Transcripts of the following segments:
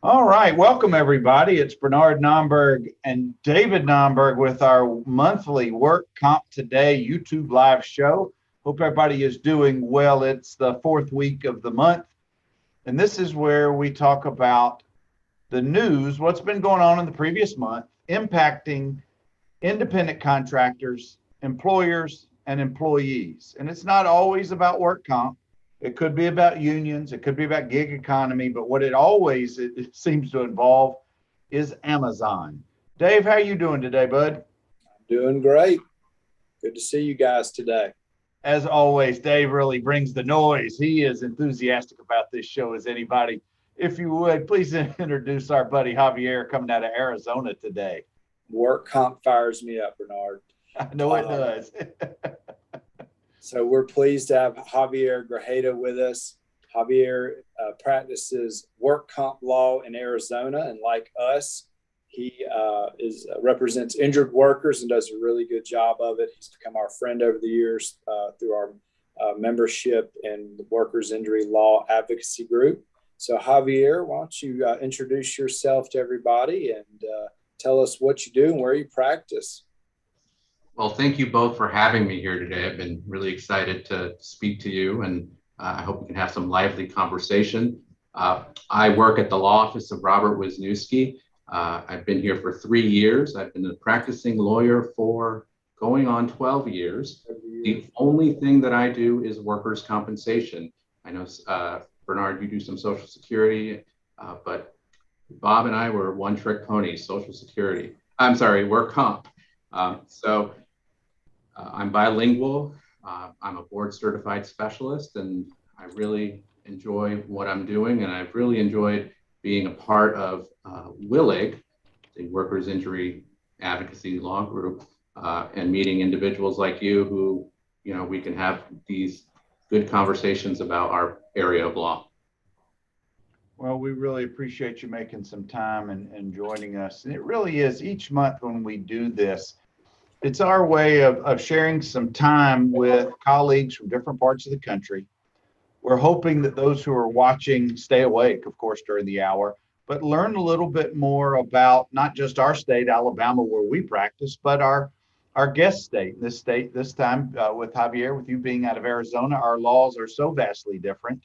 All right, welcome everybody. It's Bernard Nomberg and David Nomberg with our monthly Work Comp Today YouTube live show. Hope everybody is doing well. It's the fourth week of the month, and this is where we talk about the news, what's been going on in the previous month, impacting independent contractors, employers, and employees. And it's not always about work comp. It could be about unions. It could be about gig economy. But what it seems to involve is Amazon. Dave, how are you doing today, bud? Doing great. Good to see you guys today. As always, Dave really brings the noise. He is enthusiastic about this show as anybody. If you would, please introduce our buddy Javier coming out of Arizona today. Work comp fires me up, Bernard. I know it does. So we're pleased to have Javier Grajeda with us. Javier practices work comp law in Arizona, and like us, he represents injured workers and does a really good job of it. He's become our friend over the years through our membership in the Workers' Injury Law Advocacy Group. So Javier, why don't you introduce yourself to everybody and tell us what you do and where you practice. Well, thank you both for having me here today. I've been really excited to speak to you, and I hope we can have some lively conversation. I work at the law office of Robert Wisniewski. I've been here for 3 years. I've been a practicing lawyer for going on 12 years. The only thing that I do is workers' compensation. I know, Bernard, you do some Social Security, but Bob and I were one-trick ponies, Social Security. I'm sorry, work comp. I'm bilingual. I'm a board certified specialist, and I really enjoy what I'm doing. And I've really enjoyed being a part of WILIG, the Workers' Injury Advocacy Law Group, and meeting individuals like you who, we can have these good conversations about our area of law. Well, we really appreciate you making some time and joining us. And it really is each month when we do this, it's our way of sharing some time with colleagues from different parts of the country. We're hoping that those who are watching stay awake, of course, during the hour, but learn a little bit more about not just our state, Alabama, where we practice, but our guest state. This time with Javier, with you being out of Arizona, our laws are so vastly different.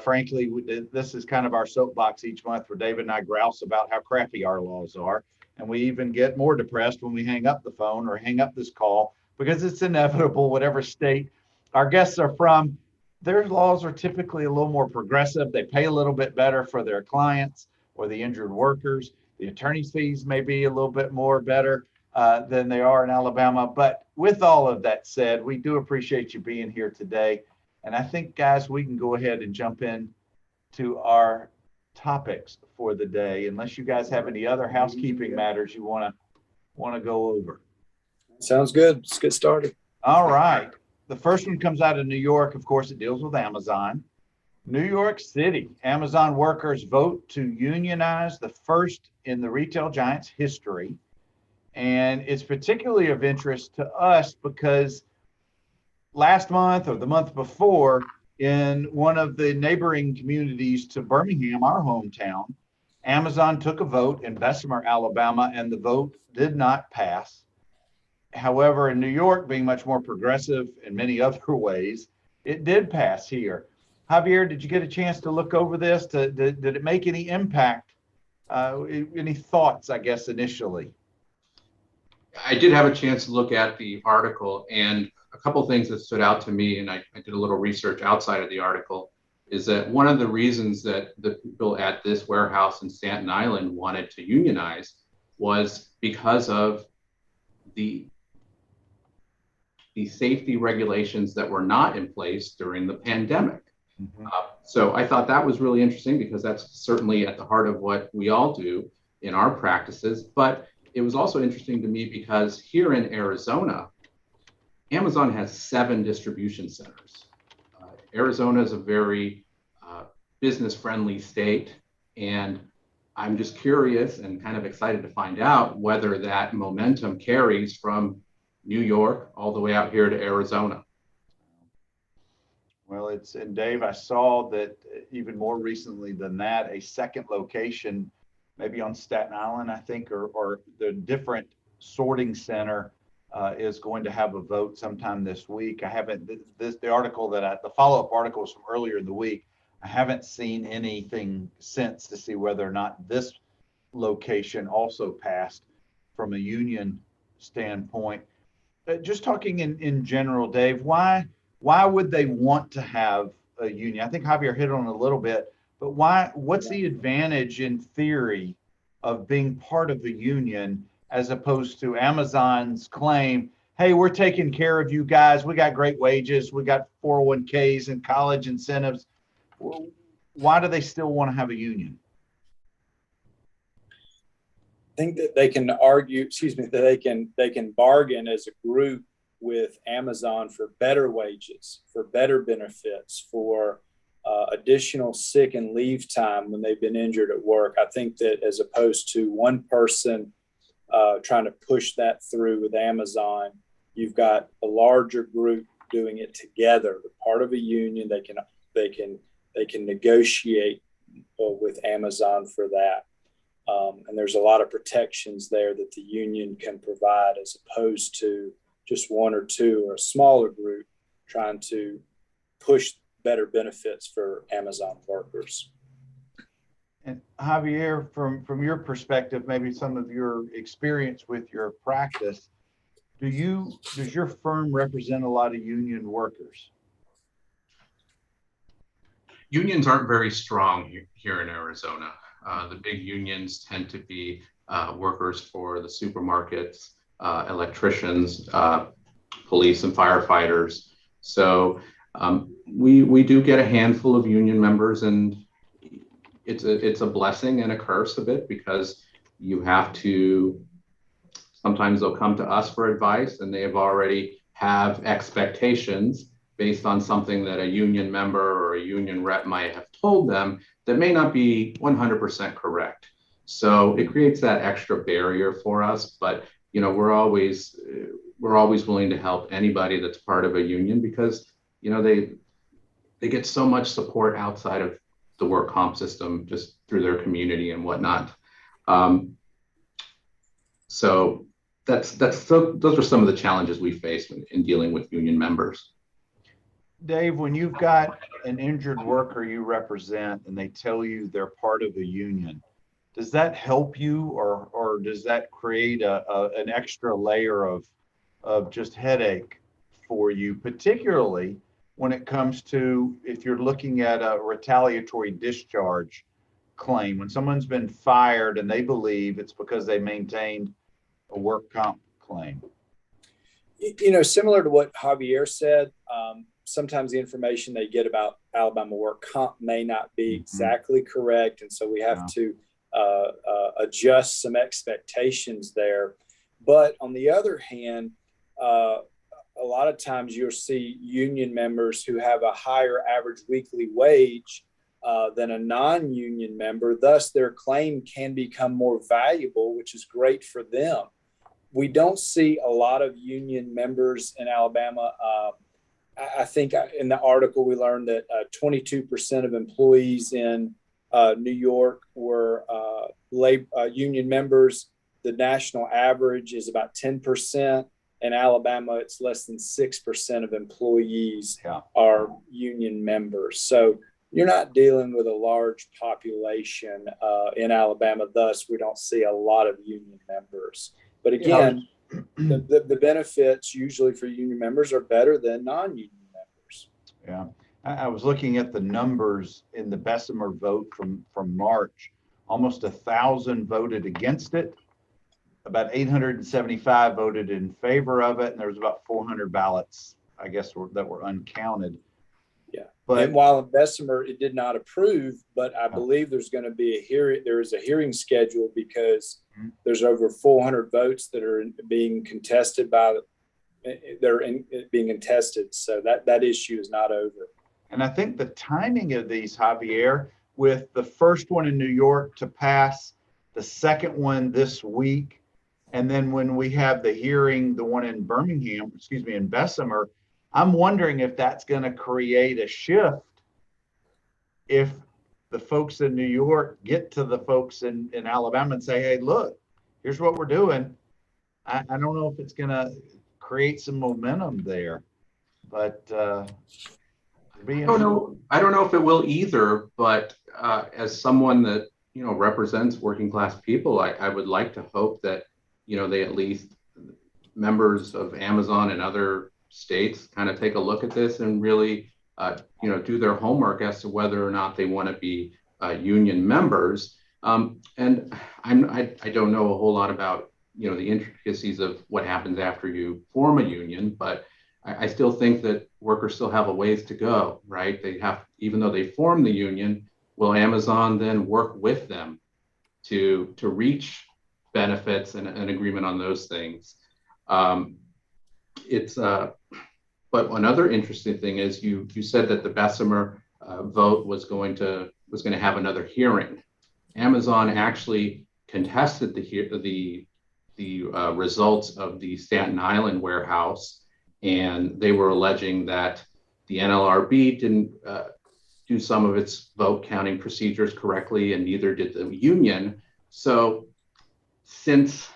Frankly, this is kind of our soapbox each month where David and I grouse about how crappy our laws are. And we even get more depressed when we hang up the phone or hang up this call because it's inevitable, whatever state our guests are from, their laws are typically a little more progressive. They pay a little bit better for their clients or the injured workers. The attorney's fees may be a little bit more better than they are in Alabama. But with all of that said, we do appreciate you being here today. And I think, guys, we can go ahead and jump in to our topics for the day, unless you guys have any other housekeeping matters you want to go over. Sounds good. Let's get started. All right. The first one comes out of New York. Of course, it deals with Amazon. New York City, Amazon workers vote to unionize, the first in the retail giant's history. And it's particularly of interest to us because last month or the month before, in one of the neighboring communities to Birmingham, our hometown, Amazon took a vote in Bessemer, Alabama, and the vote did not pass. However, in New York, being much more progressive in many other ways, it did pass here. Javier, did you get a chance to look over this? Did it make any impact? Any thoughts, I guess, initially? I did have a chance to look at the article, and a couple of things that stood out to me, and I did a little research outside of the article, is that one of the reasons that the people at this warehouse in Staten Island wanted to unionize was because of the safety regulations that were not in place during the pandemic. Mm-hmm. So I thought that was really interesting because that's certainly at the heart of what we all do in our practices. But it was also interesting to me because here in Arizona, Amazon has 7 distribution centers. Arizona is a very business-friendly state, and I'm just curious and kind of excited to find out whether that momentum carries from New York all the way out here to Arizona. Well, and Dave, I saw that even more recently than that, a second location, maybe on Staten Island, I think, or the different sorting center is going to have a vote sometime this week. I haven't, the article the follow-up article was from earlier in the week. I haven't seen anything since to see whether or not this location also passed from a union standpoint. Just talking in general, Dave, why would they want to have a union? I think Javier hit on it a little bit, but what's the advantage in theory of being part of the union as opposed to Amazon's claim, hey, we're taking care of you guys. We got great wages. We got 401ks and college incentives. Why do they still want to have a union? I think that they can argue, that they can bargain as a group with Amazon for better wages, for better benefits, for additional sick and leave time when they've been injured at work. I think that as opposed to one person trying to push that through with Amazon, you've got a larger group doing it together. They're part of a union. They can negotiate with Amazon for that. And there's a lot of protections there that the union can provide as opposed to just one or two or a smaller group trying to push better benefits for Amazon workers. And Javier, from your perspective, maybe some of your experience with your practice, does your firm represent a lot of union workers? Unions aren't very strong here in Arizona. The big unions tend to be workers for the supermarkets, electricians, police and firefighters. So we do get a handful of union members, and it's a blessing and a curse a bit, because you have to, sometimes they'll come to us for advice and they have expectations based on something that a union member or a union rep might have told them that may not be 100% correct. So it creates that extra barrier for us. But we're always willing to help anybody that's part of a union, because they get so much support outside of the work comp system, just through their community and whatnot. So those are some of the challenges we face in dealing with union members. Dave, when you've got an injured worker you represent and they tell you they're part of a union, does that help you, or does that create an extra layer of just headache for you, particularly when it comes to if you're looking at a retaliatory discharge claim, when someone's been fired and they believe it's because they maintained a work comp claim? Similar to what Javier said, sometimes the information they get about Alabama work comp may not be exactly correct. And so we have to adjust some expectations there. But on the other hand, a lot of times you'll see union members who have a higher average weekly wage than a non-union member. Thus, their claim can become more valuable, which is great for them. We don't see a lot of union members in Alabama. I think in the article we learned that 22% of employees in New York were union members. The national average is about 10%. In Alabama, it's less than 6% of employees are union members. So you're not dealing with a large population in Alabama. Thus, we don't see a lot of union members. But again, the benefits usually for union members are better than non-union members. Yeah. I was looking at the numbers in the Bessemer vote from March. Almost 1,000 voted against it. About 875 voted in favor of it, and there was about 400 ballots, I guess, that were uncounted. Yeah. But while in Bessemer it did not approve, but I believe there's going to be a hearing. There is a hearing scheduled because there's over 400 votes that are being contested being contested. So that issue is not over. And I think the timing of these, Javier, with the first one in New York to pass, the second one this week, and then when we have the hearing, the one in in Bessemer, I'm wondering if that's going to create a shift if the folks in New York get to the folks in Alabama and say, hey, look, here's what we're doing. I don't know if it's going to create some momentum there, but I don't know if it will either, but as someone that, represents working class people, I would like to hope that, they at least members of Amazon and other states kind of take a look at this and really, do their homework as to whether or not they want to be union members. And I don't know a whole lot about, the intricacies of what happens after you form a union, but I still think that workers still have a ways to go, right? They have, even though they form the union, will Amazon then work with them to reach benefits and an agreement on those things? But another interesting thing is you said that the Bessemer vote was going to have another hearing. Amazon actually contested the results of the Staten Island warehouse, and they were alleging that the NLRB didn't do some of its vote counting procedures correctly, and neither did the union. So since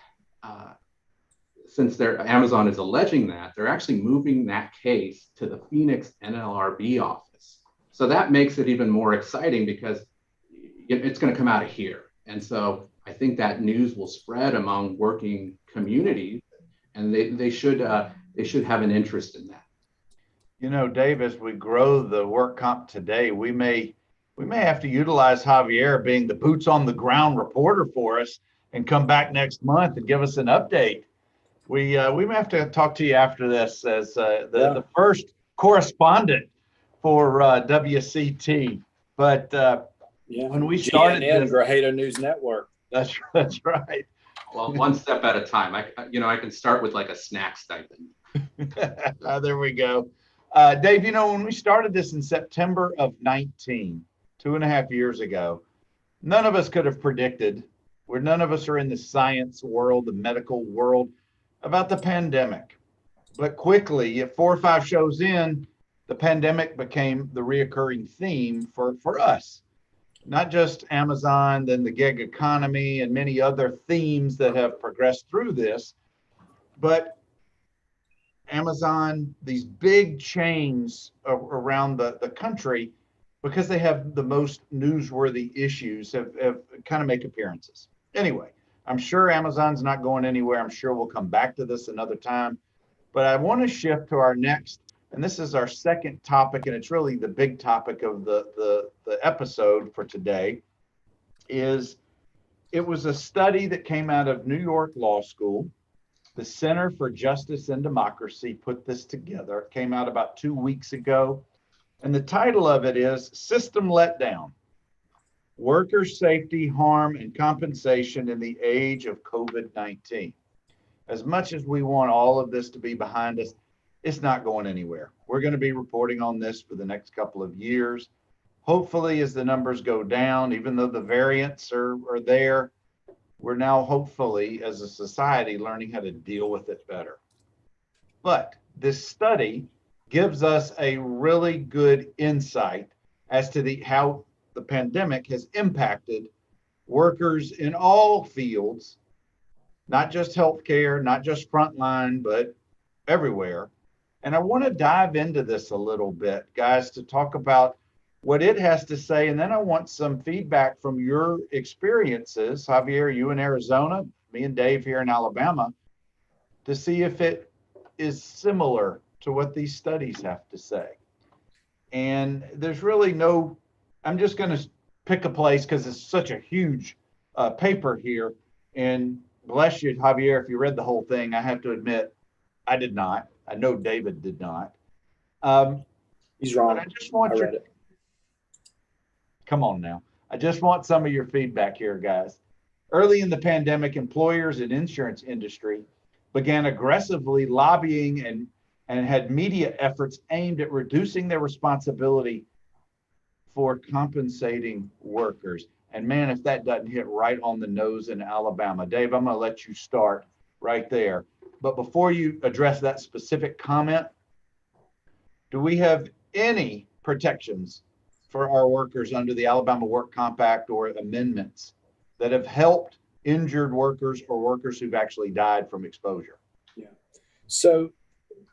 Amazon is alleging that, they're actually moving that case to the Phoenix NLRB office. So that makes it even more exciting because it's going to come out of here. And so I think that news will spread among working communities, and they should have an interest in that. Dave, as we grow the work comp today, we may have to utilize Javier being the boots on the ground reporter for us and come back next month and give us an update. We may have to talk to you after this as the first correspondent for WCT. But when we started GNN, Grajeda News Network. That's right. Well, one step at a time. I can start with like a snack stipend. There we go. Dave, when we started this in September of 19, 2.5 years ago, none of us could have predicted, where none of us are in the science world, the medical world, about the pandemic. But quickly, at 4 or 5 shows in, the pandemic became the reoccurring theme for us. Not just Amazon, then the gig economy and many other themes that have progressed through this, but Amazon, these big chains around the country, because they have the most newsworthy issues, have kind of make appearances. Anyway, I'm sure Amazon's not going anywhere. I'm sure we'll come back to this another time. But I want to shift to our next, and this is our second topic, and it's really the big topic of the episode for today. It was a study that came out of New York Law School. The Center for Justice and Democracy put this together. It came out about 2 weeks ago. And the title of it is System Letdown: Worker Safety, Harm, and Compensation in the Age of COVID-19. As much as we want all of this to be behind us, it's not going anywhere. We're going to be reporting on this for the next couple of years. Hopefully, as the numbers go down, even though the variants are there, we're now hopefully, as a society, learning how to deal with it better. But this study gives us a really good insight as to how the pandemic has impacted workers in all fields, not just healthcare, not just frontline, but everywhere. And I want to dive into this a little bit, guys, to talk about what it has to say. And then I want some feedback from your experiences, Javier, you in Arizona, me and Dave here in Alabama, to see if it is similar to what these studies have to say. And there's really I'm just going to pick a place because it's such a huge paper here. And bless you, Javier, if you read the whole thing. I have to admit, I did not. I know David did not. He's wrong. But I just want read it. Come on now. I just want some of your feedback here, guys. Early in the pandemic, employers and insurance industry began aggressively lobbying and had media efforts aimed at reducing their responsibility for compensating workers. And man, if that doesn't hit right on the nose in Alabama. Dave, I'm going to let you start right there. But before you address that specific comment, do we have any protections for our workers under the Alabama Work Compact or amendments that have helped injured workers or workers who've actually died from exposure? Yeah. So,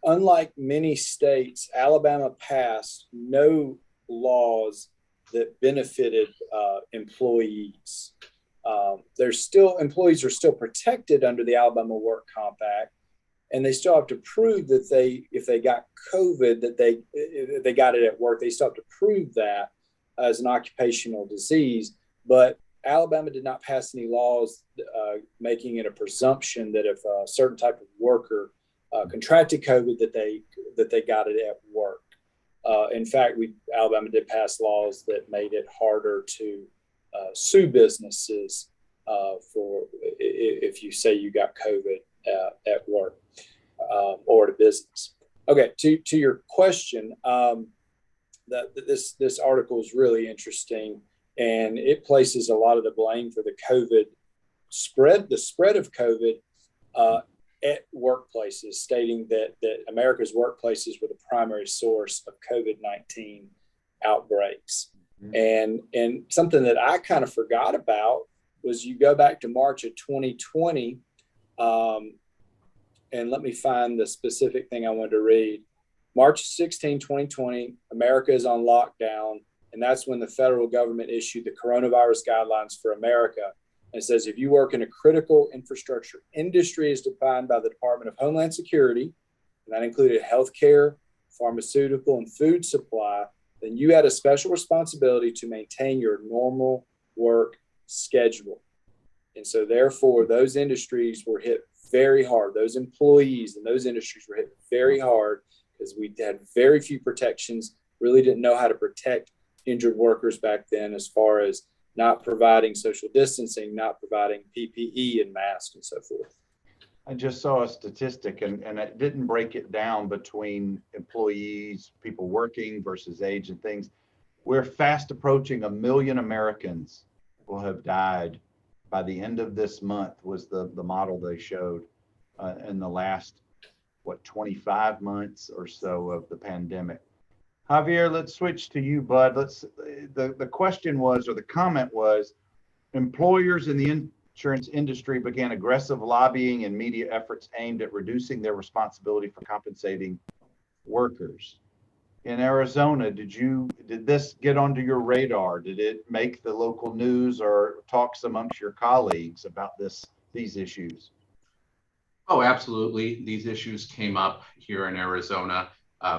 unlike many states, Alabama passed no laws that benefited employees. Employees are still protected under the Alabama Work Compact, and they still have to prove that if they got COVID, that they got it at work. They still have to prove that as an occupational disease. But Alabama did not pass any laws making it a presumption that if a certain type of worker contracted COVID, that they got it at work. In fact, Alabama did pass laws that made it harder to sue businesses for if you say you got COVID at work or at a business. Okay, to your question, this article is really interesting, and it places a lot of the blame for the spread of COVID at workplaces, stating that America's workplaces were the primary source of COVID-19 outbreaks. Mm-hmm. And something that I kind of forgot about was you go back to March of 2020, and let me find the specific thing I wanted to read. March 16, 2020, America is on lockdown, and that's when the federal government issued the coronavirus guidelines for America. It says, if you work in a critical infrastructure industry as defined by the Department of Homeland Security, and that included healthcare, pharmaceutical, and food supply, then you had a special responsibility to maintain your normal work schedule. And so therefore, those industries were hit very hard. Those employees in those industries were hit very hard because we had very few protections, really didn't know how to protect injured workers back then, as far as not providing social distancing, not providing PPE and masks and so forth. I just saw a statistic, and it didn't break it down between employees, people working versus age and things. We're fast approaching 1 million Americans will have died by the end of this month, was the model they showed in the last, 25 months or so of the pandemic. Javier, let's switch to you, bud. The question was, or the comment was, employers in the insurance industry began aggressive lobbying and media efforts aimed at reducing their responsibility for compensating workers. In Arizona, did this get onto your radar? Did it make the local news or talks amongst your colleagues about these issues? Oh, absolutely. These issues came up here in Arizona.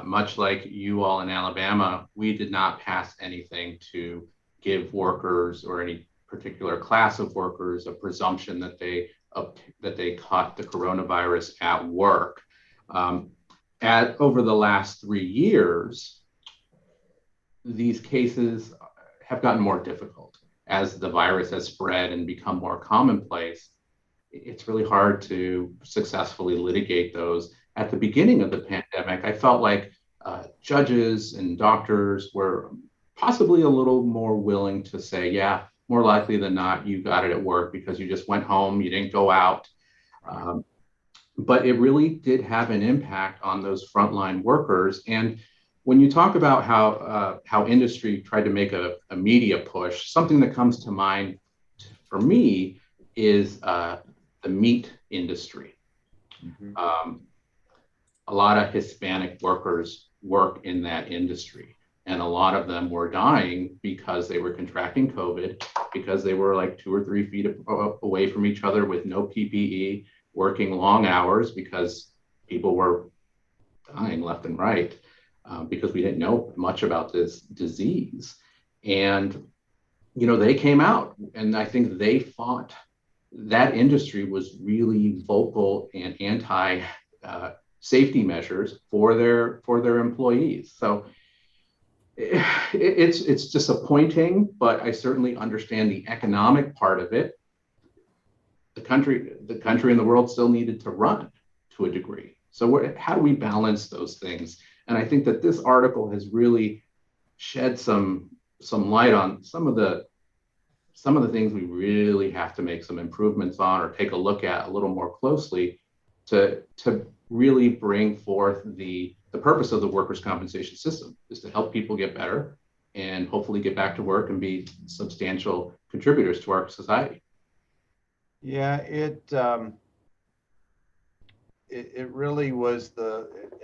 Much like you all in Alabama, we did not pass anything to give workers or any particular class of workers a presumption that they caught the coronavirus at work. Over the last 3 years, these cases have gotten more difficult as the virus has spread and become more commonplace. It's really hard to successfully litigate those. At the beginning of the pandemic, I felt like judges and doctors were possibly a little more willing to say, yeah, more likely than not, you got it at work because you just went home, you didn't go out. But it really did have an impact on those frontline workers. And when you talk about how industry tried to make a media push, something that comes to mind for me is the meat industry. Mm-hmm. A lot of Hispanic workers work in that industry, and a lot of them were dying because they were contracting COVID, because they were like 2 or 3 feet away from each other with no PPE, working long hours because people were dying left and right because we didn't know much about this disease. And, they came out, and I think they fought. That industry was really vocal and anti safety measures for their employees. So it's disappointing, but I certainly understand the economic part of it. The country and the world still needed to run to a degree. So how do we balance those things? And I think that this article has really shed some light on some of the things we really have to make some improvements on or take a look at a little more closely to really bring forth the the purpose of the workers' compensation system is to help people get better and hopefully get back to work and be substantial contributors to our society. Yeah, it really was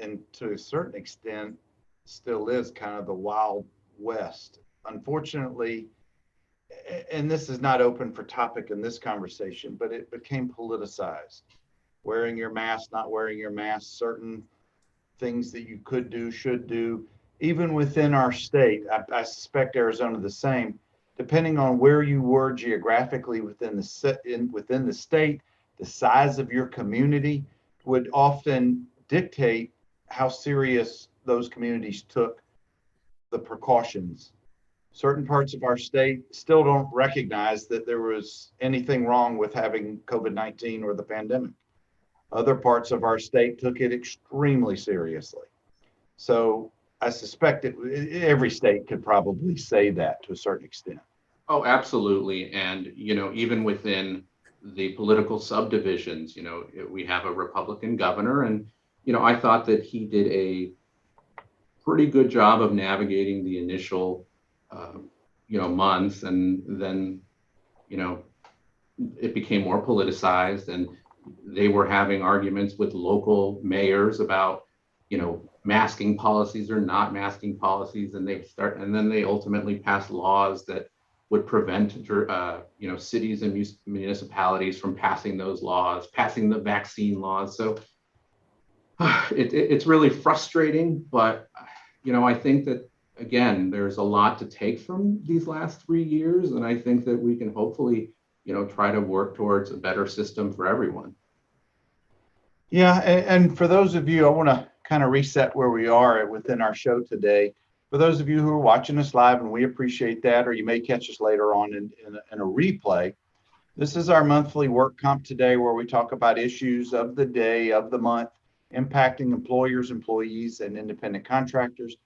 and to a certain extent, still is kind of the Wild West. Unfortunately, and this is not open for topic in this conversation, but it became politicized. Wearing your mask, not wearing your mask, certain things that you could do, should do, even within our state. I suspect Arizona the same. Depending on where you were geographically within the state, the size of your community would often dictate how serious those communities took the precautions. Certain parts of our state still don't recognize that there was anything wrong with having COVID-19 or the pandemic. Other parts of our state took it extremely seriously. So I suspect every state could probably say that to a certain extent. Oh, absolutely. And, even within the political subdivisions, we have a Republican governor, and, I thought that he did a pretty good job of navigating the initial, months. And then, it became more politicized, and they were having arguments with local mayors about, masking policies or not masking policies. And then they ultimately passed laws that would prevent, cities and municipalities from passing those laws, passing the vaccine laws. So it's really frustrating, but, I think that, again, there's a lot to take from these last 3 years. And I think that we can hopefully, try to work towards a better system for everyone. Yeah, and for those of you, I want to kind of reset where we are within our show today. For those of you who are watching us live, and we appreciate that, or you may catch us later on in a replay, this is our monthly Work Comp Today, where we talk about issues of the day, of the month, impacting employers, employees, and independent contractors.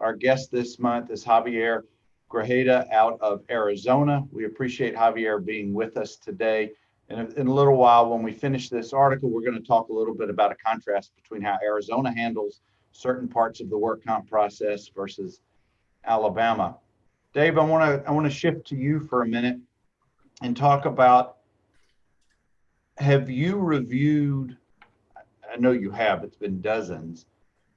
Our guest this month is Javier Grajeda out of Arizona. We appreciate Javier being with us today. And in a little while, when we finish this article, we're going to talk a little bit about a contrast between how Arizona handles certain parts of the work comp process versus Alabama. Dave, I want to shift to you for a minute and talk about, have you reviewed, I know you have, it's been dozens,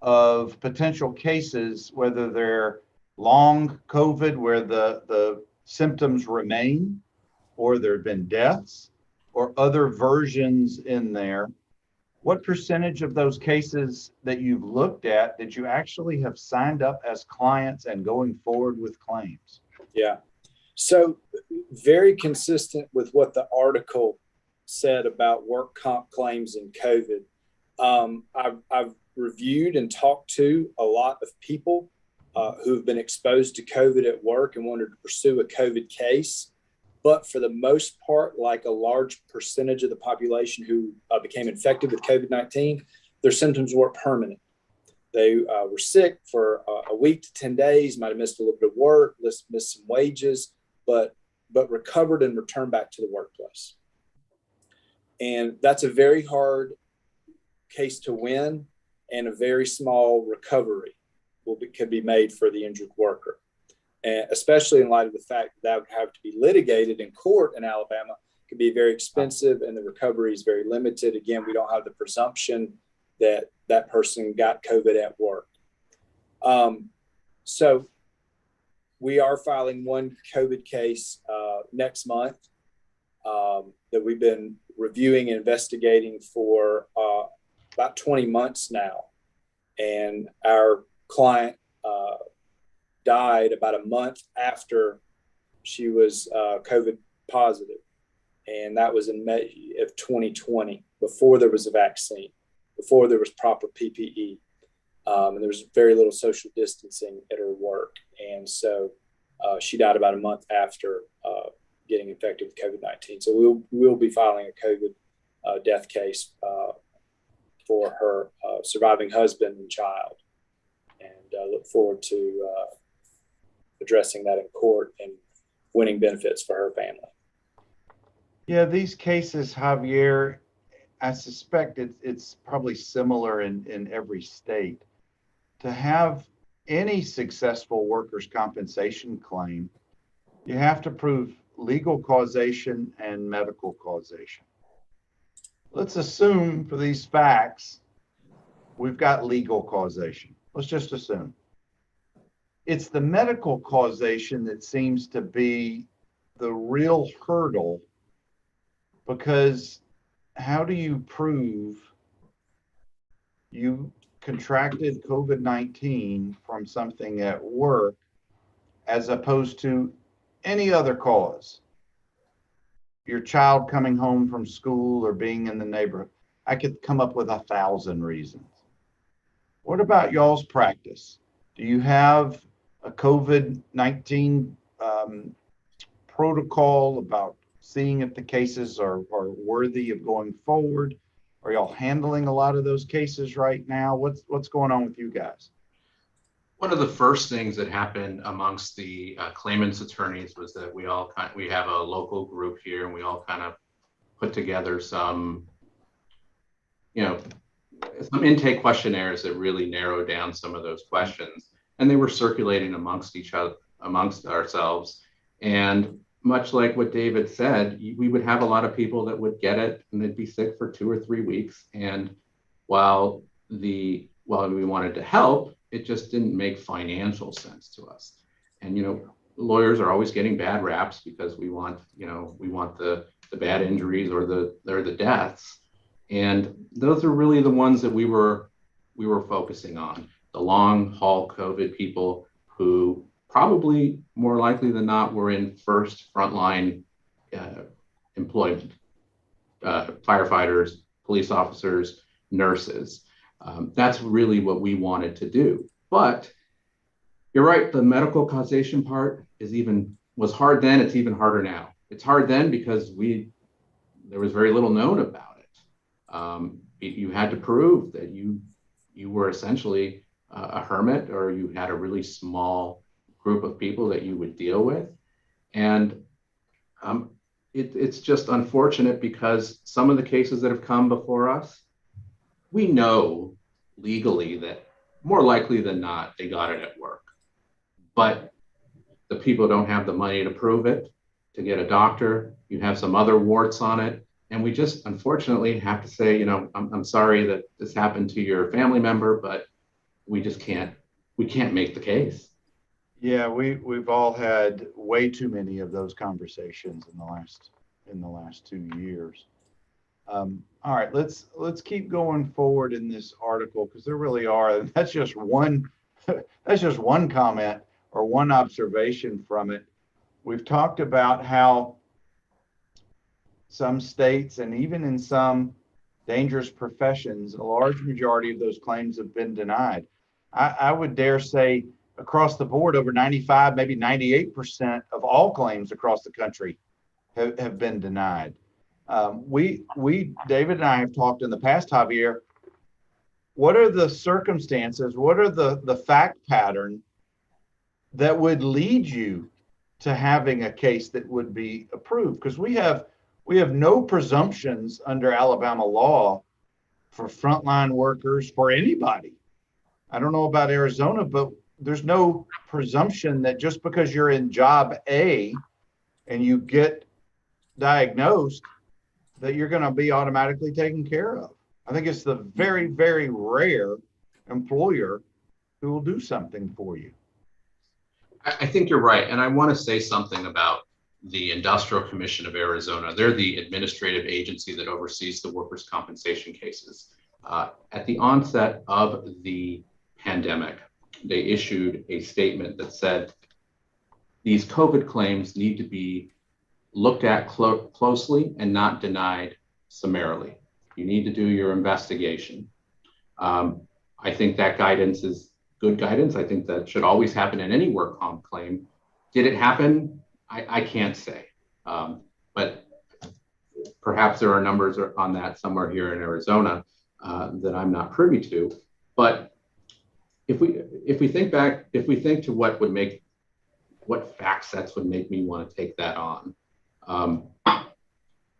of potential cases, whether they're long COVID, where the symptoms remain, or there have been deaths, or other versions in there. What percentage of those cases that you've looked at did you actually have signed up as clients and going forward with claims? Yeah. So very consistent with what the article said about work comp claims and COVID. I've reviewed and talked to a lot of people who've been exposed to COVID at work and wanted to pursue a COVID case. But for the most part, like a large percentage of the population who became infected with COVID-19, their symptoms were permanent. They were sick for a week to 10 days, might have missed a little bit of work, missed some wages, but recovered and returned back to the workplace. And that's a very hard case to win, and a very small recovery could be made for the injured worker. And especially in light of the fact that would have to be litigated in court in Alabama, it could be very expensive, and the recovery is very limited. Again, we don't have the presumption that that person got COVID at work. So we are filing one COVID case next month that we've been reviewing and investigating for about 20 months now. And our client died about a month after she was COVID positive. And that was in May of 2020, before there was a vaccine, before there was proper PPE. And there was very little social distancing at her work. And so she died about a month after getting infected with COVID-19. So we'll be filing a COVID death case for her surviving husband and child. And look forward to addressing that in court and winning benefits for her family. Yeah, these cases, Javier, I suspect it's probably similar in every state. to have any successful workers' compensation claim, you have to prove legal causation and medical causation. Let's assume for these facts, we've got legal causation. Let's just assume. It's the medical causation that seems to be the real hurdle, because how do you prove you contracted COVID-19 from something at work as opposed to any other cause? Your child coming home from school or being in the neighborhood. I could come up with 1,000 reasons. What about y'all's practice? Do you have a COVID-19 protocol about seeing if the cases are worthy of going forward? Are y'all handling a lot of those cases right now? What's going on with you guys? One of the first things that happened amongst the claimants' attorneys was that we have a local group here, and we all kind of put together some intake questionnaires that really narrowed down some of those questions, and they were circulating amongst ourselves. And much like what David said, we would have a lot of people that would get it and they'd be sick for 2 or 3 weeks. And while we wanted to help, it just didn't make financial sense to us. And lawyers are always getting bad raps because we want the bad injuries or the deaths. And those are really the ones that we were focusing on. The long haul COVID people who probably more likely than not were in first frontline employment, firefighters, police officers, nurses. That's really what we wanted to do. But you're right, the medical causation part was hard then, it's even harder now. It's hard then because there was very little known about it. You had to prove that you were essentially a hermit, or you had a really small group of people that you would deal with. And it's just unfortunate because some of the cases that have come before us, we know legally that more likely than not, they got it at work. But the people don't have the money to prove it, to get a doctor. You have some other warts on it. And we just unfortunately have to say, I'm sorry that this happened to your family member, but we can't make the case. Yeah, we've all had way too many of those conversations in the last 2 years. All right, let's keep going forward in this article, because there really are. That's just one comment or one observation from it. We've talked about how some states and even in some dangerous professions, a large majority of those claims have been denied. I would dare say across the board, over 95, maybe 98% of all claims across the country have been denied. David and I have talked in the past, Javier. What are the circumstances? What are the fact pattern that would lead you to having a case that would be approved? Because we have no presumptions under Alabama law for frontline workers, for anybody. I don't know about Arizona, but there's no presumption that just because you're in job A and you get diagnosed, that you're going to be automatically taken care of. I think it's the very, very rare employer who will do something for you. I think you're right. And I want to say something about the Industrial Commission of Arizona. They're the administrative agency that oversees the workers' compensation cases. At the onset of the pandemic, they issued a statement that said these COVID claims need to be looked at closely and not denied summarily. You need to do your investigation. I think that guidance is good guidance. I think that should always happen in any work comp claim. Did it happen? I can't say. But perhaps there are numbers on that somewhere here in Arizona that I'm not privy to. But if we think to what fact sets would make me want to take that on,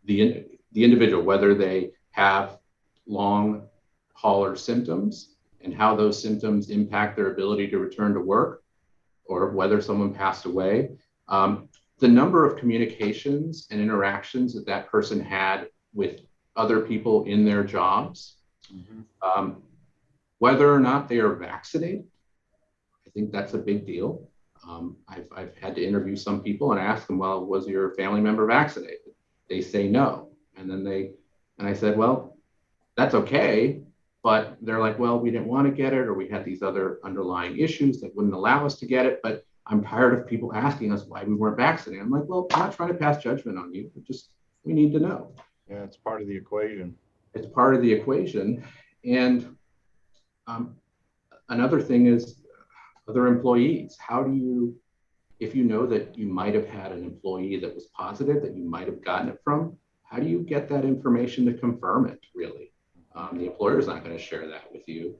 the individual, whether they have long hauler symptoms and how those symptoms impact their ability to return to work or whether someone passed away. The number of communications and interactions that that person had with other people in their jobs, whether or not they are vaccinated, I think that's a big deal. I've had to interview some people and ask them, well, was your family member vaccinated? They say no. And I said, well, that's okay. But they're like, well, we didn't want to get it, or we had these other underlying issues that wouldn't allow us to get it. But I'm tired of people asking us why we weren't vaccinated. I'm like, well, I'm not trying to pass judgment on you. We need to know. Yeah, it's part of the equation. It's part of the equation. And another thing is other employees. How do you, if you know that you might have had an employee that was positive, that you might have gotten it from, how do you get that information to confirm it, really? The employer is not going to share that with you.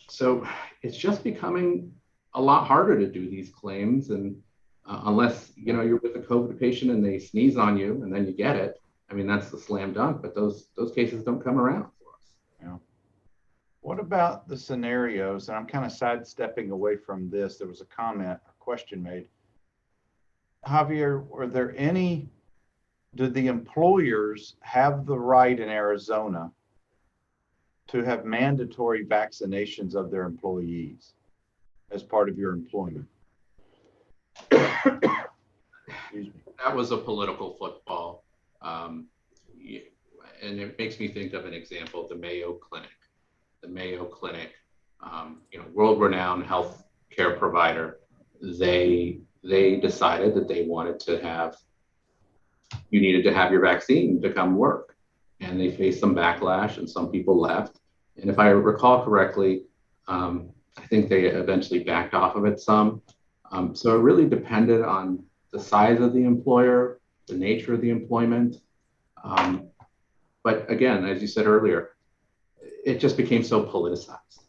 So it's just becoming a lot harder to do these claims. And unless, you're with a COVID patient and they sneeze on you and then you get it, I mean, that's the slam dunk, but those cases don't come around for us. Yeah. What about the scenarios? And I'm kind of sidestepping away from this. There was a comment, a question made. Javier, do the employers have the right in Arizona to have mandatory vaccinations of their employees as part of your employment? Excuse me. That was a political football. And it makes me think of an example of the Mayo Clinic. The Mayo Clinic, world-renowned health care provider, they decided that they wanted to have, you needed to have your vaccine to come work. And they faced some backlash and some people left. And if I recall correctly, I think they eventually backed off of it some. So it really depended on the size of the employer, the nature of the employment. But again, as you said earlier, it just became so politicized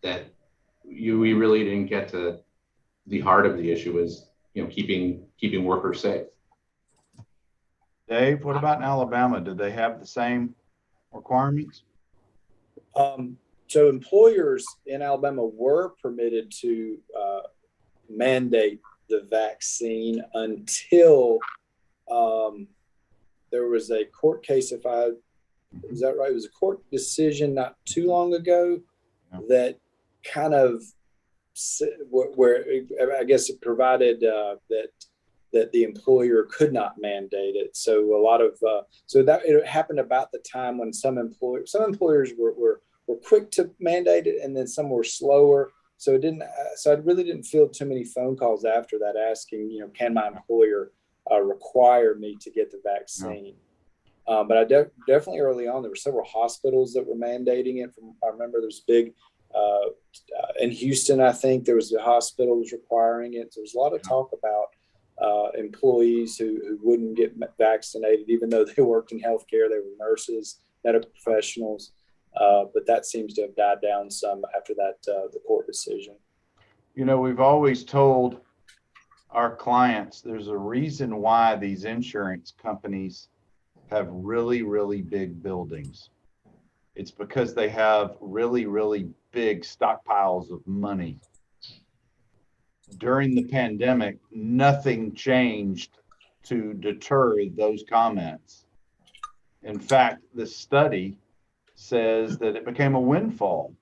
that we really didn't get to the heart of the issue is, keeping workers safe. Dave, what about in Alabama? Did they have the same requirements? So employers in Alabama were permitted to mandate the vaccine until there was a court case, is that right? It was a court decision not too long ago that kind of, where I guess it provided that the employer could not mandate it. So a lot of, so that it happened about the time when some employers were quick to mandate it, and then some were slower. So I really didn't feel too many phone calls after that asking, can my employer require me to get the vaccine? No. But I definitely early on, there were several hospitals that were mandating it. I remember there's big, in Houston, I think there was a hospital was requiring it. So there's a lot of talk about employees who wouldn't get vaccinated, even though they worked in healthcare. They were nurses, medical professionals. But that seems to have died down some after that, the court decision. We've always told our clients there's a reason why these insurance companies have really, really big buildings. It's because they have really, really big stockpiles of money. During the pandemic, nothing changed to deter those comments. In fact, the study says that it became a windfall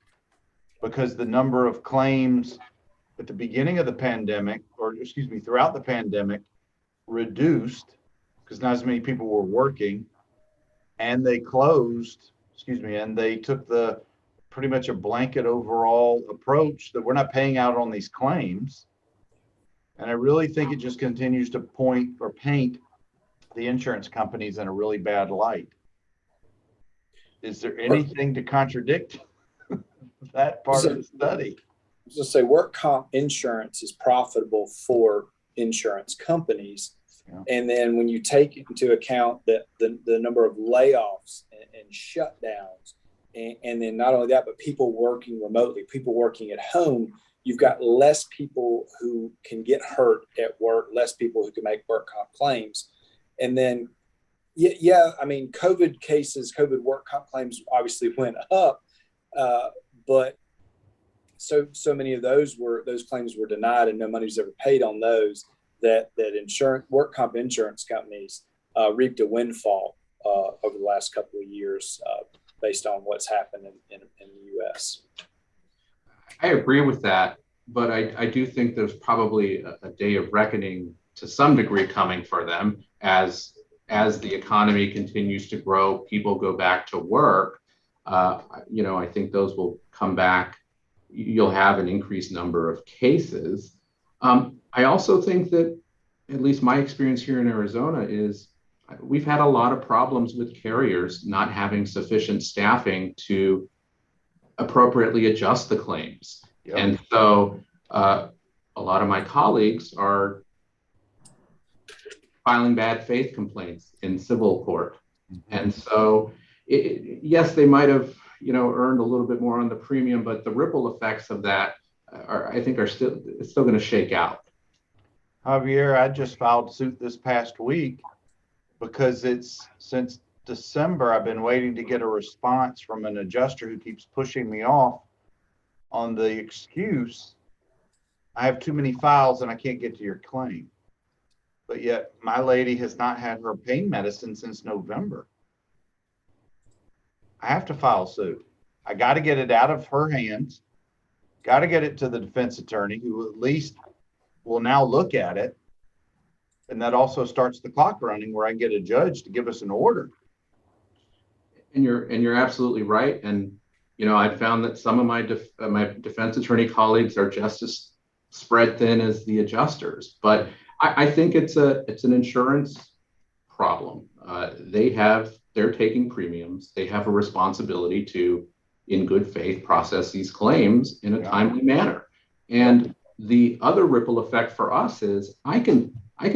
because the number of claims at the beginning of the pandemic, throughout the pandemic, reduced because not as many people were working, and they and they took the pretty much a blanket overall approach that we're not paying out on these claims. And I really think it just continues to paint the insurance companies in a really bad light. Is there anything to contradict that part of the study? I was going to say work comp insurance is profitable for insurance companies. Yeah. And then when you take into account that the number of layoffs and shutdowns, and then not only that, but people working remotely, people working at home, you've got less people who can get hurt at work, less people who can make work comp claims. And then, COVID work comp claims obviously went up, But so many of those claims were denied, and no money was ever paid on those. That work comp insurance companies reaped a windfall over the last couple of years based on what's happened in the U.S. I agree with that, but I do think there's probably a day of reckoning to some degree coming for them as the economy continues to grow, people go back to work. I think those will come back. You'll have an increased number of cases. I also think that, at least my experience here in Arizona, is we've had a lot of problems with carriers not having sufficient staffing to appropriately adjust the claims. Yep. And so a lot of my colleagues are filing bad faith complaints in civil court. Mm-hmm. And so, yes, they might have, earned a little bit more on the premium, but the ripple effects of that are still going to shake out. Javier, I just filed suit this past week because since December, I've been waiting to get a response from an adjuster who keeps pushing me off on the excuse, I have too many files and I can't get to your claim. But yet my lady has not had her pain medicine since November. I have to file suit. I got to get it out of her hands, got to get it to the defense attorney who at least will now look at it. And that also starts the clock running where I get a judge to give us an order. And you're absolutely right. And, I found that some of my defense attorney colleagues are just as spread thin as the adjusters. But I think it's an insurance problem. They're taking premiums. They have a responsibility to, in good faith, process these claims in a timely manner. And the other ripple effect for us is I can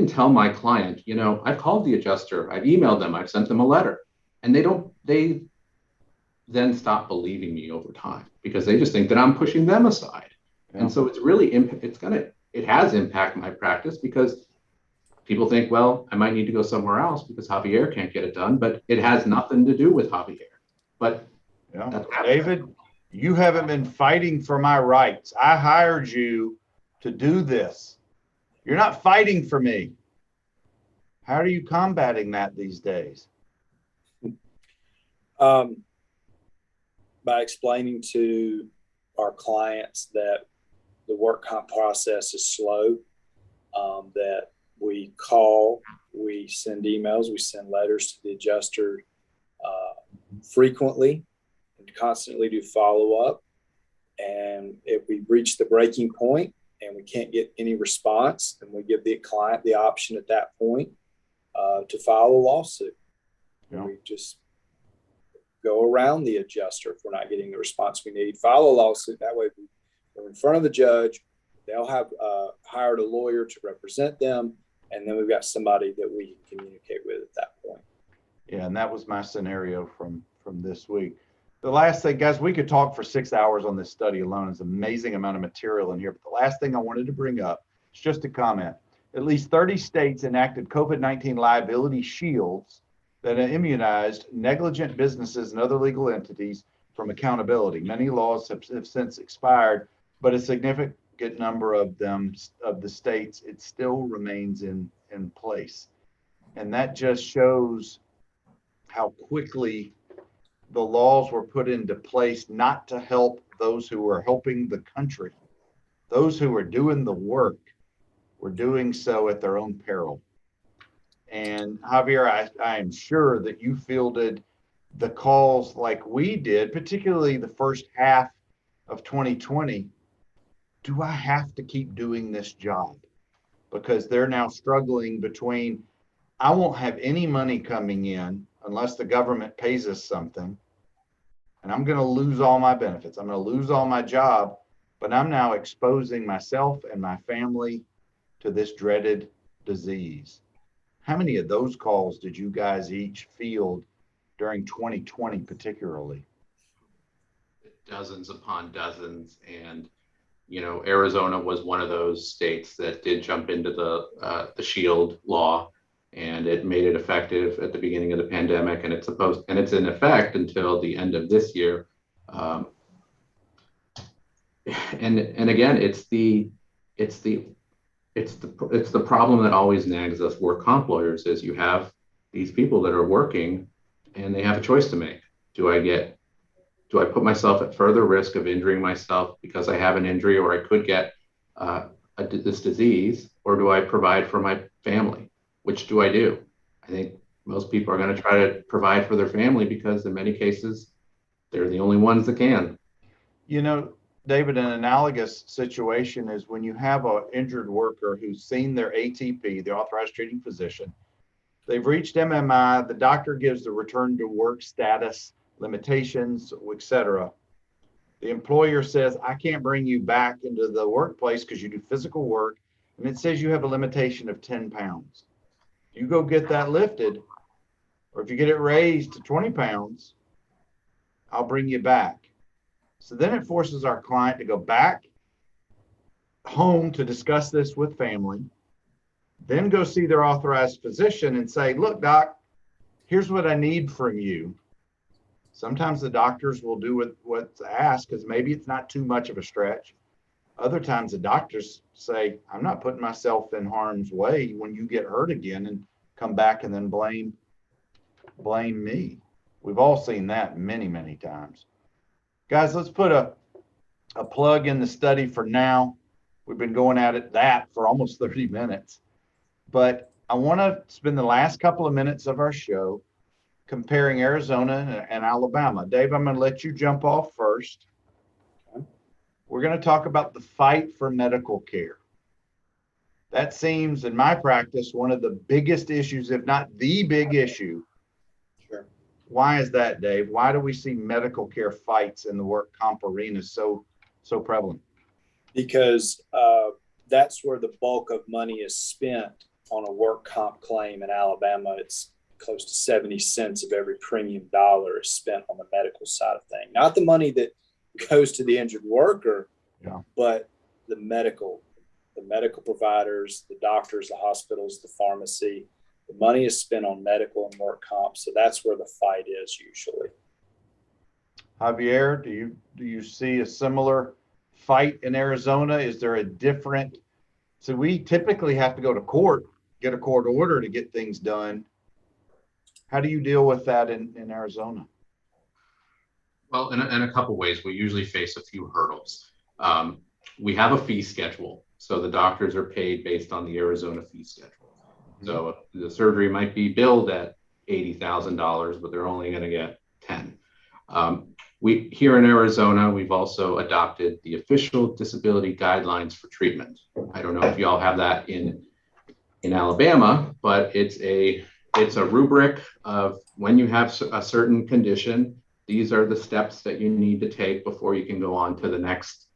tell my client, I've called the adjuster, I've emailed them, I've sent them a letter, and they then stop believing me over time because they just think that I'm pushing them aside. Yeah. And so it's really, it has impacted my practice because people think, well, I might need to go somewhere else because Javier can't get it done, but it has nothing to do with Javier. But David, you haven't been fighting for my rights. I hired you to do this. You're not fighting for me. How are you combating that these days? By explaining to our clients that the work comp process is slow, that we call, we send emails, we send letters to the adjuster frequently and constantly do follow-up. And if we reach the breaking point and we can't get any response, then we give the client the option at that point to file a lawsuit. Yeah. We just go around the adjuster if we're not getting the response we need, file a lawsuit. That way we're in front of the judge. They'll have hired a lawyer to represent them. And then we've got somebody that we can communicate with at that point. Yeah, and that was my scenario from this week. The last thing, guys, we could talk for 6 hours on this study alone. It's an amazing amount of material in here. But the last thing I wanted to bring up is just a comment. At least 30 states enacted COVID-19 liability shields that immunized negligent businesses and other legal entities from accountability. Many laws have since expired, but a significant number of them, of the states, it still remains in place. And that just shows how quickly the laws were put into place not to help those who were helping the country. Those who were doing the work were doing so at their own peril. And Javier, I am sure that you fielded the calls like we did, particularly the first half of 2020. Do I have to keep doing this job? Because they're now struggling between, I won't have any money coming in unless the government pays us something, and I'm going to lose all my benefits. I'm going to lose all my job, but I'm now exposing myself and my family to this dreaded disease. How many of those calls did you guys each field during 2020 particularly? Dozens upon dozens. And, Arizona was one of those states that did jump into the shield law, and it made it effective at the beginning of the pandemic, and it's in effect until the end of this year. and again, it's the problem that always nags us work comp lawyers is you have these people that are working and they have a choice to make. Do I put myself at further risk of injuring myself because I have an injury or I could get this disease, or do I provide for my family? Which do I do? I think most people are going to try to provide for their family because in many cases, they're the only ones that can. You know, David, an analogous situation is when you have an injured worker who's seen their ATP, the authorized treating physician, they've reached MMI, the doctor gives the return to work status, limitations, etc. The employer says, I can't bring you back into the workplace because you do physical work, and it says you have a limitation of 10 pounds. You go get that lifted, or if you get it raised to 20 pounds, I'll bring you back. So then it forces our client to go back home to discuss this with family, then go see their authorized physician and say, look, doc, here's what I need from you. Sometimes the doctors will do what's asked because maybe it's not too much of a stretch. Other times the doctors say, I'm not putting myself in harm's way when you get hurt again and come back and then blame me. We've all seen that many, many times. Guys, let's put a plug in the study for now. We've been going at that for almost 30 minutes. But I want to spend the last couple of minutes of our show comparing Arizona and Alabama. Dave, I'm going to let you jump off first. We're going to talk about the fight for medical care. That seems, in my practice, one of the biggest issues, if not the big issue. Sure. Why is that, Dave? Why do we see medical care fights in the work comp arena so prevalent? Because that's where the bulk of money is spent on a work comp claim in Alabama. It's close to 70 cents of every premium dollar is spent on the medical side of things. Not the money that goes to the injured worker, but the medical providers, the doctors, the hospitals, the pharmacy. The money is spent on medical and work comp. So that's where the fight is usually. Javier, do you see a similar fight in Arizona? Is there a different? So we typically have to go to court, get a court order to get things done. How do you deal with that in Arizona? Well, in a couple ways, we usually face a few hurdles. We have a fee schedule. So the doctors are paid based on the Arizona fee schedule. So the surgery might be billed at $80,000, but they're only going to get 10. Here in Arizona, we've also adopted the official disability guidelines for treatment. I don't know if y'all have that in Alabama, but it's a rubric of when you have a certain condition, these are the steps that you need to take before you can go on to the next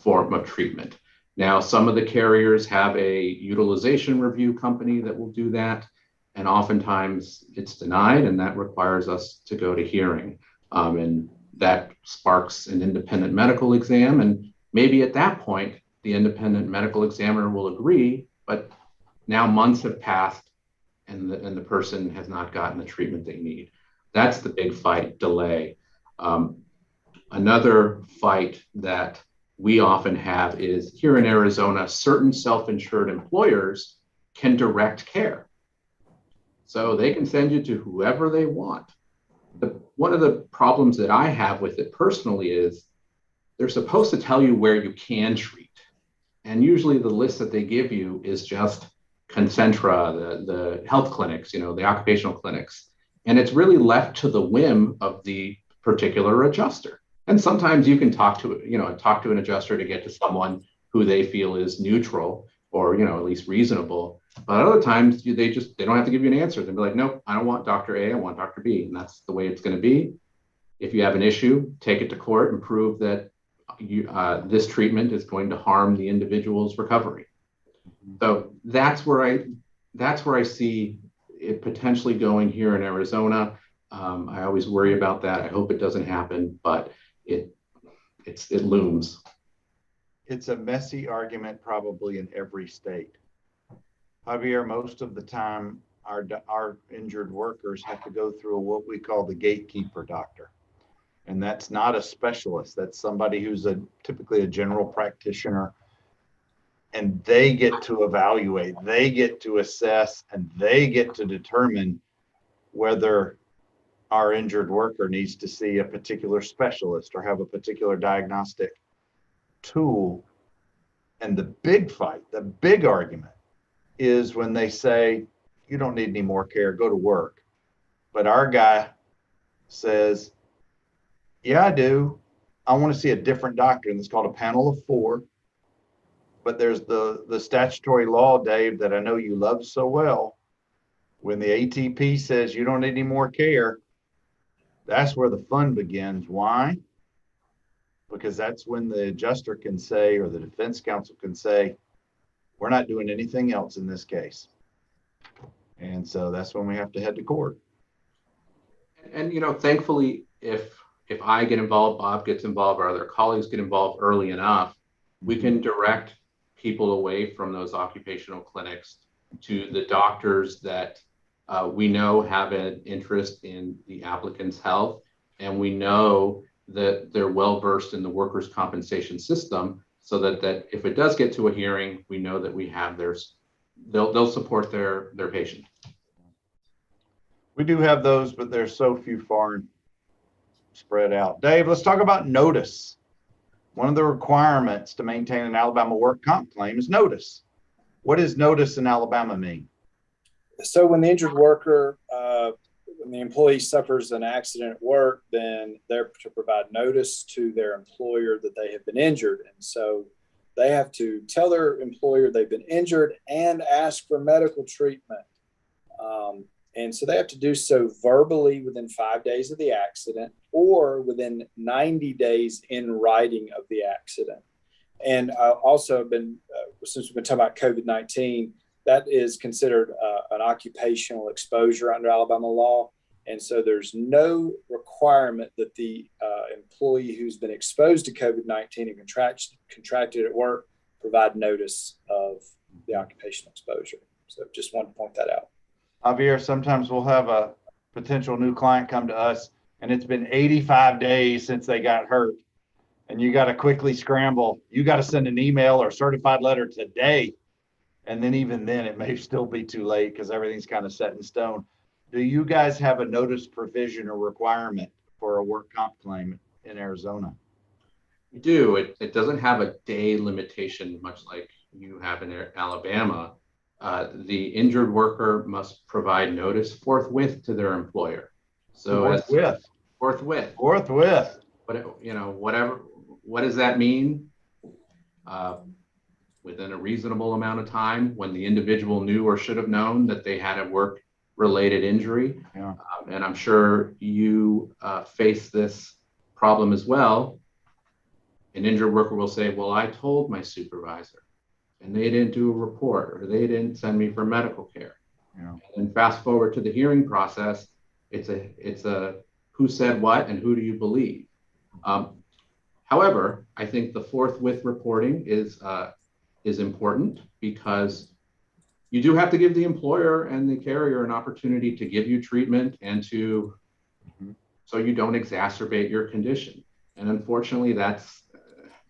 form of treatment. Now, some of the carriers have a utilization review company that will do that, and oftentimes it's denied, and that requires us to go to hearing. And that sparks an independent medical exam, and maybe at that point, the independent medical examiner will agree, but now months have passed and the person has not gotten the treatment they need. That's the big fight, delay. Another fight that we often have is here in Arizona, certain self-insured employers can direct care. So they can send you to whoever they want. One of the problems that I have with it personally is they're supposed to tell you where you can treat. And usually the list that they give you is just Concentra, the health clinics, the occupational clinics. And it's really left to the whim of the particular adjuster. And sometimes you can talk to an adjuster to get to someone who they feel is neutral or, at least reasonable. But other times they don't have to give you an answer. They'll be like, nope, I don't want Dr. A, I want Dr. B. And that's the way it's going to be. If you have an issue, take it to court and prove that this treatment is going to harm the individual's recovery. So that's where I see it potentially going here in Arizona. I always worry about that. I hope it doesn't happen, but it looms. It's a messy argument probably in every state. Javier, most of the time, our injured workers have to go through what we call the gatekeeper doctor. And that's not a specialist. That's somebody who's typically a general practitioner. And they get to evaluate, they get to assess, and they get to determine whether our injured worker needs to see a particular specialist or have a particular diagnostic tool. And the big fight, the big argument is when they say, you don't need any more care, go to work. But our guy says, yeah, I do. I want to see a different doctor. And it's called a panel of 4. But there's the statutory law, Dave, that I know you love so well. When the ATP says you don't need any more care, that's where the fun begins. Why? Because that's when the adjuster can say, or the defense counsel can say, we're not doing anything else in this case. And so that's when we have to head to court. And thankfully, if I get involved, Bob gets involved, or other colleagues get involved early enough, we can direct people away from those occupational clinics to the doctors that we know have an interest in the applicant's health, and we know that they're well versed in the workers' compensation system, so that if it does get to a hearing, we know that we have they'll support their patient. We do have those, but there's so few far and spread out. Dave, let's talk about notice. One of the requirements to maintain an Alabama work comp claim is notice. What does notice in Alabama mean? So when the injured worker, when the employee suffers an accident at work, then they're to provide notice to their employer that they have been injured. And so they have to tell their employer they've been injured and ask for medical treatment. And so they have to do so verbally within 5 days of the accident, or within 90 days in writing of the accident. And also been, since we've been talking about COVID-19, that is considered an occupational exposure under Alabama law. And so there's no requirement that the employee who's been exposed to COVID-19 and contracted at work provide notice of the occupational exposure. So just wanted to point that out. Javier, sometimes we'll have a potential new client come to us and it's been 85 days since they got hurt, and you got to quickly scramble. You got to send an email or certified letter today. And then even then it may still be too late because everything's kind of set in stone. Do you guys have a notice provision or requirement for a work comp claim in Arizona? We do. It doesn't have a day limitation, much like you have in Alabama. The injured worker must provide notice forthwith to their employer. So forthwith. What does that mean? Within a reasonable amount of time, when the individual knew or should have known that they had a work-related injury. Yeah. And I'm sure you face this problem as well. An injured worker will say, well, I told my supervisor and they didn't do a report, or they didn't send me for medical care. Yeah. And fast forward to the hearing process, it's a who said what and who do you believe? However, I think the forthwith reporting is important, because you do have to give the employer and the carrier an opportunity to give you treatment and so you don't exacerbate your condition. And unfortunately, that's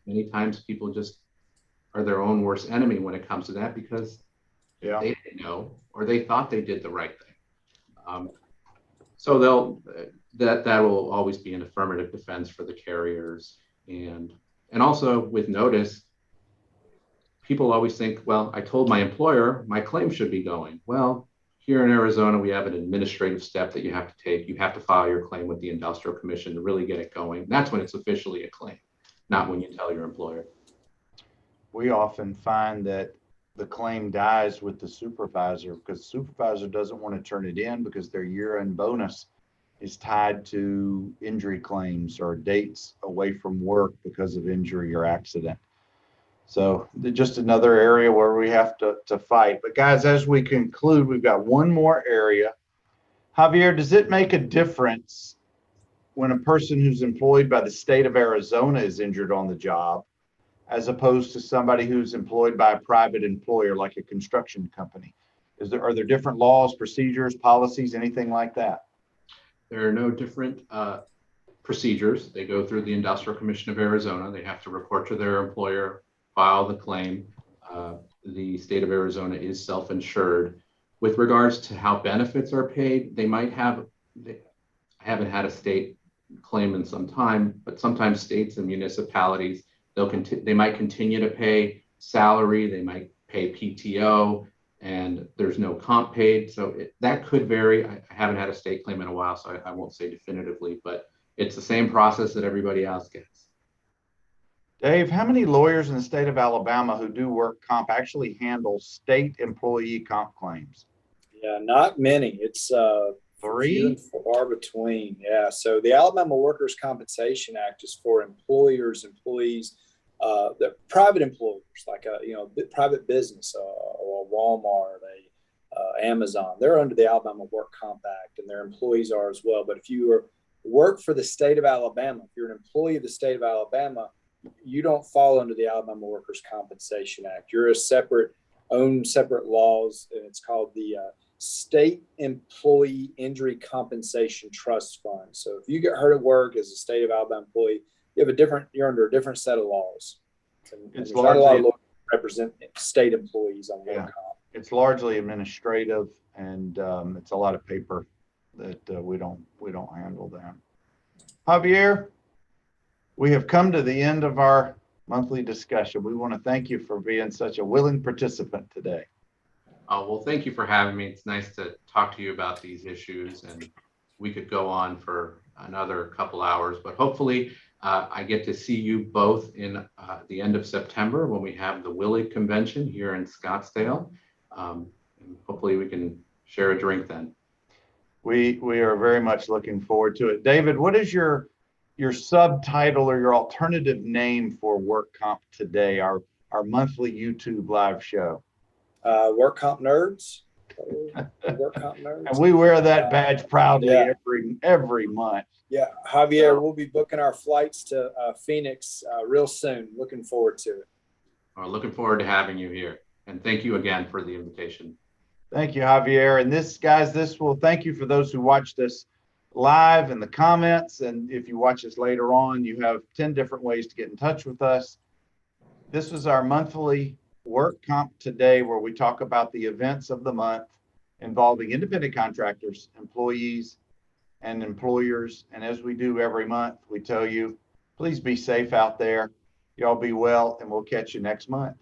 many times people just are their own worst enemy when it comes to that, because they didn't know, or they thought they did the right thing. So that will always be an affirmative defense for the carriers. And also with notice, people always think, well, I told my employer my claim should be going. Well, here in Arizona, we have an administrative step that you have to take. You have to file your claim with the Industrial Commission to really get it going. That's when it's officially a claim, not when you tell your employer. We often find that the claim dies with the supervisor, because the supervisor doesn't want to turn it in because their year-end bonus is tied to injury claims or dates away from work because of injury or accident. So just another area where we have to fight. But guys, as we conclude, we've got one more area. Javier, does it make a difference when a person who's employed by the state of Arizona is injured on the job, as opposed to somebody who's employed by a private employer like a construction company? Are there different laws, procedures, policies, anything like that? There are no different procedures. They go through the Industrial Commission of Arizona. They have to report to their employer, file the claim. The state of Arizona is self-insured. With regards to how benefits are paid, I haven't had a state claim in some time, but sometimes states and municipalities, they might continue to pay salary, they might pay PTO, and there's no comp paid. So that could vary. I haven't had a state claim in a while, so I won't say definitively, but it's the same process that everybody else gets. Dave, how many lawyers in the state of Alabama who do work comp actually handle state employee comp claims? Yeah, not many. It's few and far between. Yeah. So the Alabama Workers' Compensation Act is for employers, employees, the private employers, like a private business, or a Walmart, Amazon. They're under the Alabama Work Comp Act, and their employees are as well. But if you work for the state of Alabama, if you're an employee of the state of Alabama, you don't fall under the Alabama Workers' Compensation Act. You're separate laws, and it's called the State Employee Injury Compensation Trust Fund. So if you get hurt at work as a state of Alabama employee, you're under a different set of laws. And it's not a lot of lawyers represent state employees on work comp. It's largely administrative, and it's a lot of paper that we don't handle that. Javier, we have come to the end of our monthly discussion. We want to thank you for being such a willing participant today. Well, thank you for having me. It's nice to talk to you about these issues, and we could go on for another couple hours, but hopefully I get to see you both in the end of September when we have the WILLIG convention here in Scottsdale. And hopefully we can share a drink then. We are very much looking forward to it. David, what is your subtitle or your alternative name for Work Comp Today, our monthly YouTube live show? Work Comp Nerds. Work Comp Nerds. And we wear that badge proudly every month. Yeah, Javier, we'll be booking our flights to Phoenix real soon. Looking forward to it. Well, looking forward to having you here. And thank you again for the invitation. Thank you, Javier. And thank you for those who watched us live in the comments. And if you watch us later on, you have 10 different ways to get in touch with us. This was our monthly Work Comp Today, where we talk about the events of the month involving independent contractors, employees, and employers. And as we do every month, we tell you, please be safe out there. Y'all be well, and we'll catch you next month.